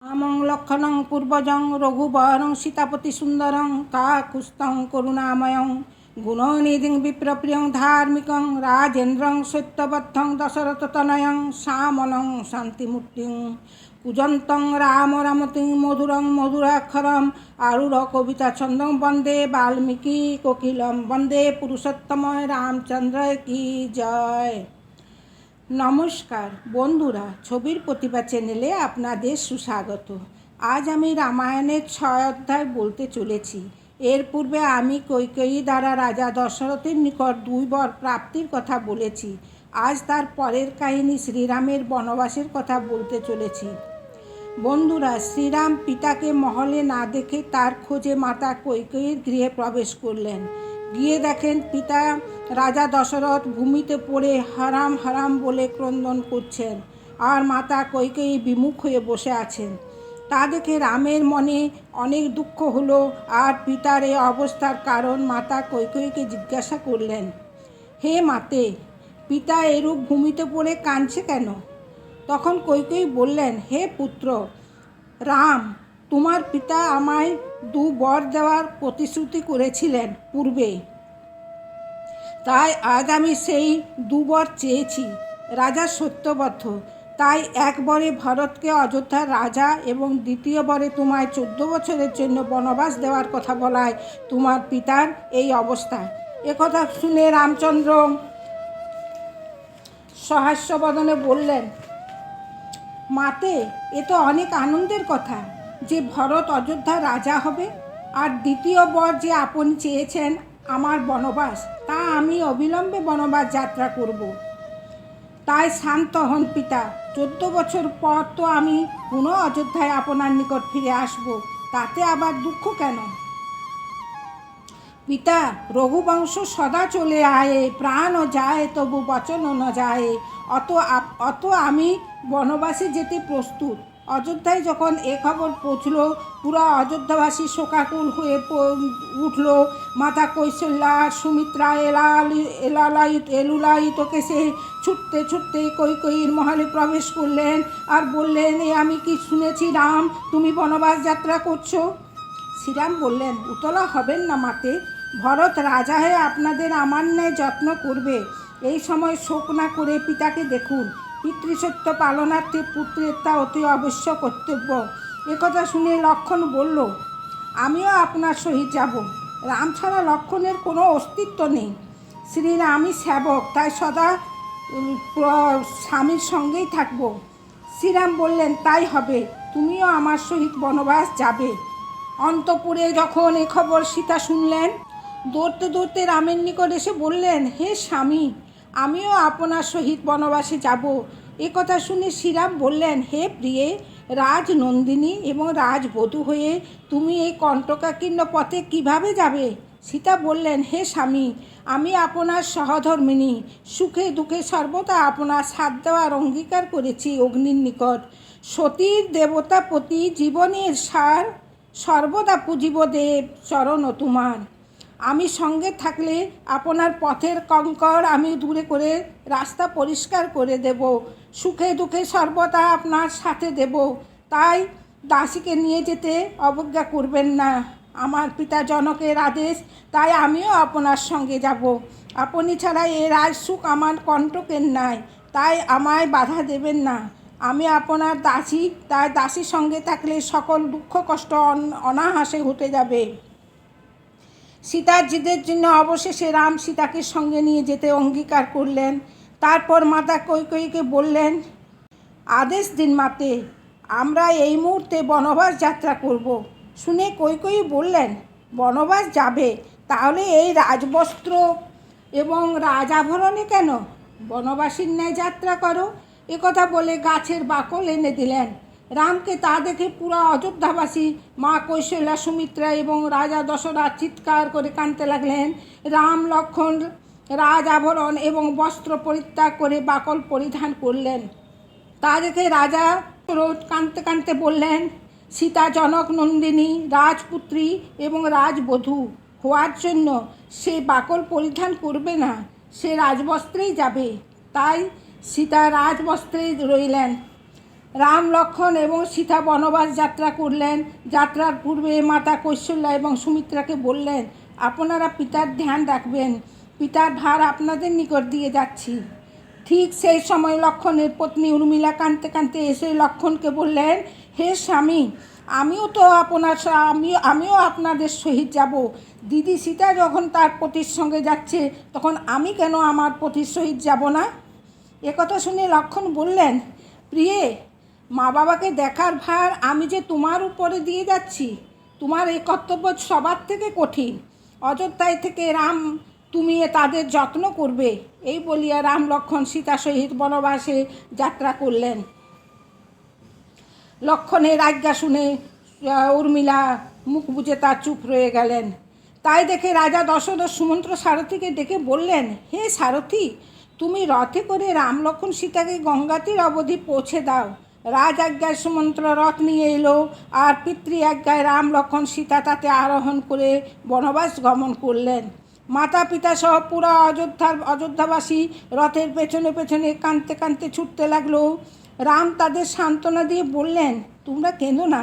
রামং লক্ষণং পূর্বজং রঘুবরং সীতাপতি সুন্দরং কাকুস্তং করুণাময়ং গুণনিধিং বিপ্রপ্রিয়ং ধার্মিকং রাজেন্দ্রং সত্যবদ্ধং দশরথতনয়ং শ্যামলং শান্তিমূর্তিং কূজন্তং রাম রামতিং মধুরং মধুরাক্ষরম আরূঢ় কবিতা ছন্দং বন্দে বাল্মীকি কোকিলম বন্দে পুরুষোত্তময় রামচন্দ্র কি জয়। নমস্কার বন্ধুরা, ছবির প্রতিভা চ্যানেলে আপনাদের সুস্বাগত। আজ আমি রামায়ণের 6 অধ্যায় বলতে চলেছি। এর পূর্বে আমি কৈকেয়ী দ্বারা রাজা দশরথের নিকট 2 বর প্রাপ্তির কথা বলেছি। আজ তার পরের কাহিনী শ্রীরামের বনবাসের কথা বলতে চলেছি। বন্ধুরা, শ্রীরাম পিতাকে মহলে না দেখে তার খোঁজে মাতা কৈকেয়ীর গৃহে প্রবেশ করলেন। গিয়ে দেখেন পিতা রাজা দশরথ ভূমিতে পড়ে হারাম হারাম বলে ক্রন্দন করছেন, আর মাতা কৈকেয়ী বিমুখ হয়ে বসে আছেন। তা দেখে রামের মনে অনেক দুঃখ হলো, আর পিতার এই অবস্থার কারণ মাতা কৈকেয়ীকে জিজ্ঞাসা করলেন, হে মাতে, পিতা এরূপ ভূমিতে পড়ে কাঁদছে কেন? তখন কৈকেয়ী বললেন, হে পুত্র রাম, তোমার পিতা আমায় 2 বর দেওয়ার প্রতিশ্রুতি করেছিলেন পূর্বে, তাই আজ আমি সেই 2 বর চেয়েছি। রাজা সত্যবদ্ধ, তাই 1 বরে ভরতকে অযোধ্যার রাজা এবং 2য় বরে তোমায় 14 বছরের জন্য বনবাস দেওয়ার কথা বলায় তোমার পিতার এই অবস্থা। একথা শুনে রামচন্দ্র সহাস্যবদনে বললেন, মাতে, এ তো অনেক আনন্দের কথা যে ভরত অযোধ্যার রাজা হবে, আর 2য় বর যে আপনি চেয়েছেন আমার বনবাস, তা আমি অবিলম্বে বনবাস যাত্রা করব। তাই শান্ত হন পিতা, 14 বছর পর তো আমি পুনঃ অযোধ্যায় আপনার নিকট ফিরে আসব, তাতে আবার দুঃখ কেন? পিতা, রঘুবংশ সদা চলে আয়ে, প্রাণও যায় তবু বচনও ন যায়। অত আমি বনবাসে যেতে প্রস্তুত। অযোধ্যায় যখন এ খবর পৌঁছল, পুরো অযোধ্যাবাসী শোকাকুল হয়ে উঠল। মাতা কৌশল্যা সুমিত্রা এলুলায়িত কেসে ছুটতে ছুটতে কৈকেয়ীর মহলে প্রবেশ করলেন আর বললেন, এ আমি কি শুনেছি রাম, তুমি বনবাস যাত্রা করছো? শ্রীরাম বললেন, উতলা হবেন না মাতে, ভরত রাজা হয়ে আপনাদের আমার ন্যায় যত্ন করবে। এই সময় শোক না করে পিতাকে দেখুন। পিতৃসত্য পালনার্থে পুত্রের তা অতি অবশ্য কর্তব্য। একথা শুনে লক্ষ্মণ বলল, আমিও আপনার সহিত যাব। রাম ছাড়া লক্ষ্মণের কোনো অস্তিত্ব নেই। শ্রীরামই সেবক, তাই সদা স্বামীর সঙ্গেই থাকব। শ্রীরাম বললেন, তাই হবে, তুমিও আমার সহিত বনবাস যাবে। অন্তপুরে যখন এ খবর সীতা শুনলেন, দৌড়তে দৌড়তে রামের নিকট এসে বললেন, হে স্বামী, আমিও আপনার সহিত বনবাসে যাব। এ কথা শুনে শ্রীরাম বললেন, হে প্রিয়ে, রাজনন্দিনী এবং রাজবধূ হয়ে তুমি এই কণ্টকাকীর্ণ পথে কিভাবে যাবে? সীতা বললেন, হে স্বামী, আমি আপনার সহধর্মিণী, সুখে দুঃখে সর্বদা আপনার সাথ দেওয়ার অঙ্গীকার করেছি অগ্নির নিকট। সতীর দেবতাপতি জীবনের সার সর্বদা পুজিব দেব চরণ তোমার। আমি সঙ্গে থাকলে আপনার পথের কঙ্কর আমি দূরে করে রাস্তা পরিষ্কার করে দেব, সুখে দুঃখে সর্বদা আপনার সাথে দেব। তাই দাসীকে নিয়ে যেতে অবজ্ঞা করবেন না। আমার পিতা জনকের আদেশ, তাই আমিও আপনার সঙ্গে যাব। আপনি ছাড়া এ রাজসুখ আমার কণ্টকের নাই, তাই আমায় বাধা দেবেন না। আমি আপনার দাসী, তাই দাসীর সঙ্গে থাকলে সকল দুঃখ কষ্ট অনায়াসে হতে যাবে। সীতার জিদের জন্য অবশেষে রাম সীতাকে সঙ্গে নিয়ে যেতে অঙ্গীকার করলেন। তারপর মাতা কৈকেয়ীকে বললেন, আদেশ দিন মাতে, আমরা এই মুহূর্তে বনবাস যাত্রা করব। শুনে কৈকেয়ী বললেন, বনবাস যাবে? তাহলে এই রাজবস্ত্র এবং রাজাভরণে কেন? বনবাসীর ন্যায় যাত্রা করো। একথা বলে গাছের বাকল এনে দিলেন। রামকে তা দেখে পুরো অযোধ্যাবাসী, মা কৌশল্যা, সুমিত্রা এবং রাজা দশরথ চিৎকার করে কাঁদতে লাগলেন। রাম লক্ষ্মণ রাজ আভরণ এবং বস্ত্র পরিত্যাগ করে বাকল পরিধান করলেন। তা দেখে রাজা কাঁদতে কাঁদতে বললেন, সীতা জনক নন্দিনী রাজপুত্রী এবং রাজবধূ হওয়ার জন্য সে বাকল পরিধান করবে না, সে রাজবস্ত্রেই যাবে। তাই সীতা রাজবস্ত্রেই রইলেন। রাম লক্ষ্মণ এবং সীতা বনবাস যাত্রা করলেন। যাত্রার পূর্বে মাতা কৌশল্যা এবং সুমিত্রাকে বললেন, আপনারা পিতার ধ্যান রাখবেন, পিতার ভার আপনাদের নিকট দিয়ে যাচ্ছি। ঠিক সেই সময় লক্ষ্মণের পত্নী উর্মিলা কাঁদতে কাঁদতে এসে লক্ষ্মণকে বললেন, হে স্বামী, আমিও আপনাদের সহিত যাব। দিদি সীতা যখন তার পতির সঙ্গে যাচ্ছে, তখন আমি কেন আমার পতির সহিত যাব না? একথা শুনে লক্ষ্মণ বললেন, প্রিয়ে, মা বাবাকে দেখার ভার আমি যে তোমার উপরে দিয়ে যাচ্ছি, তোমার এই কর্তব্য সবার থেকে কঠিন। অযোধ্যায় থেকে রাম তুমি তাদের যত্ন করবে। এই বলিয়া রাম লক্ষ্মণ সীতা সহিত বনবাসে যাত্রা করলেন। লক্ষ্মণের আজ্ঞা শুনে উর্মিলা মুখ বুজে তার চুপ রয়ে গেলেন। তাই দেখে রাজা দশরথ সুমন্ত্র সারথীকে ডেকে বললেন, হে সারথী, তুমি রথে করে রাম লক্ষ্মণ সীতাকে গঙ্গা তীর অবধি পৌঁছে দাও। রাজ আজ্ঞায় সুমন্ত্র রথ নিয়ে এলো, আর পিতৃ আজ্ঞায় রাম লক্ষ্মণ সীতা তাতে আরোহণ করে বনবাস গমন করলেন। মাতা পিতা সহ পুরা অযোধ্যাবাসী রথের পেছনে পেছনে কাঁদতে কাঁদতে ছুটতে লাগলো। রাম তাদের সান্ত্বনা দিয়ে বললেন, তোমরা কেঁদো না,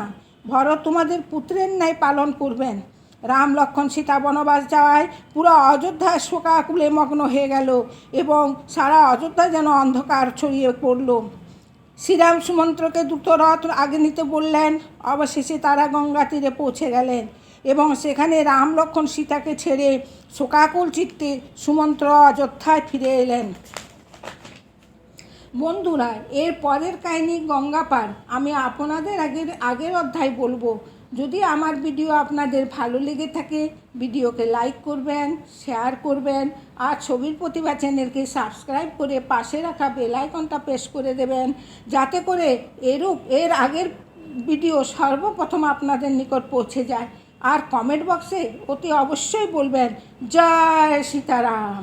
ভরত তোমাদের পুত্রের ন্যায় পালন করবেন। রাম লক্ষ্মণ সীতা বনবাস যাওয়ায় পুরো অযোধ্যা শোকাকুলে মগ্ন হয়ে গেল এবং সারা অযোধ্যা যেন অন্ধকার ছড়িয়ে পড়ল। শ্রীরাম সুমন্ত্রকে দ্রুত রথ আগে নিতে বললেন। অবশেষে তারা গঙ্গা তীরে পৌঁছে গেলেন এবং সেখানে রাম লক্ষ্মণ সীতাকে ছেড়ে শোকাকুল চিত্তে সুমন্ত্র অযোধ্যায় ফিরে এলেন। বন্ধুরা, এর পরের কাহিনী গঙ্গা পার আমি আপনাদের আগের অধ্যায় বলবো। যদি আমার ভিডিও আপনাদের ভালো লেগে থাকে, ভিডিওকে লাইক করবেন, শেয়ার করবেন, আর ছবির প্রতিভা চ্যানেলকে সাবস্ক্রাইব করে পাশে রাখা বেল আইকনটা প্রেস করে দেবেন, যাতে করে এর আগের ভিডিও সর্বপ্রথম আপনাদের নিকট পৌঁছে যায়। আর কমেন্ট বক্সে অতি অবশ্যই বলবেন, জয় সীতারাম।